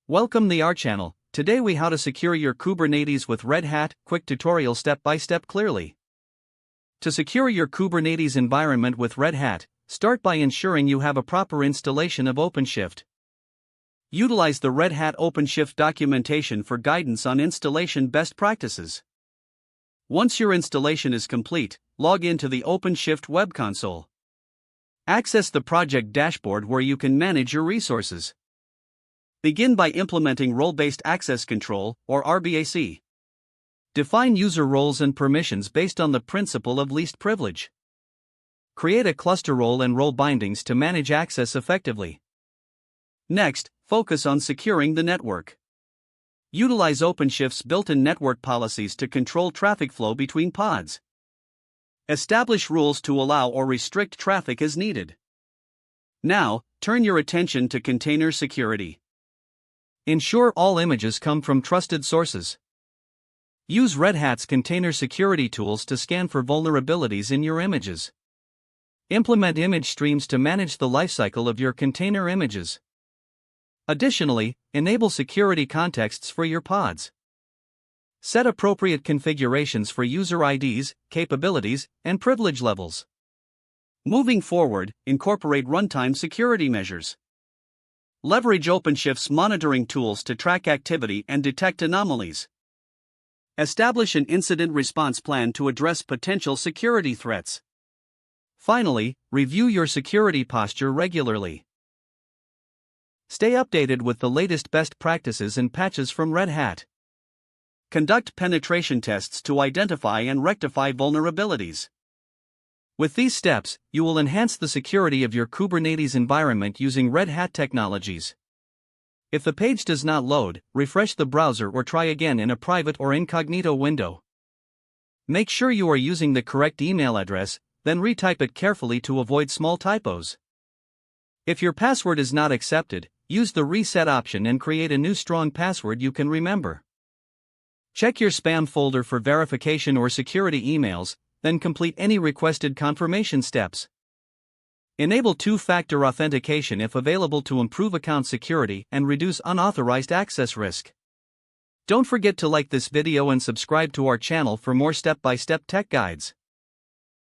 Welcome to our channel. Today we how to secure your Kubernetes with Red Hat, quick tutorial step by step clearly. To secure your Kubernetes environment with Red Hat, start by ensuring you have a proper installation of OpenShift. Utilize the Red Hat OpenShift documentation for guidance on installation best practices. Once your installation is complete, log into the OpenShift web console. Access the project dashboard where you can manage your resources. Begin by implementing Role-Based Access Control, or RBAC. Define user roles and permissions based on the principle of least privilege. Create a cluster role and role bindings to manage access effectively. Next, focus on securing the network. Utilize OpenShift's built-in network policies to control traffic flow between pods. Establish rules to allow or restrict traffic as needed. Now, turn your attention to container security. Ensure all images come from trusted sources. Use Red Hat's container security tools to scan for vulnerabilities in your images. Implement image streams to manage the lifecycle of your container images. Additionally, enable security contexts for your pods. Set appropriate configurations for user IDs, capabilities, and privilege levels. Moving forward, incorporate runtime security measures. Leverage OpenShift's monitoring tools to track activity and detect anomalies. Establish an incident response plan to address potential security threats. Finally, review your security posture regularly. Stay updated with the latest best practices and patches from Red Hat. Conduct penetration tests to identify and rectify vulnerabilities. With these steps, you will enhance the security of your Kubernetes environment using Red Hat technologies. If the page does not load, refresh the browser or try again in a private or incognito window. Make sure you are using the correct email address, then retype it carefully to avoid small typos. If your password is not accepted, use the reset option and create a new strong password you can remember. Check your spam folder for verification or security emails, then complete any requested confirmation steps. Enable two-factor authentication if available to improve account security and reduce unauthorized access risk. Don't forget to like this video and subscribe to our channel for more step-by-step tech guides.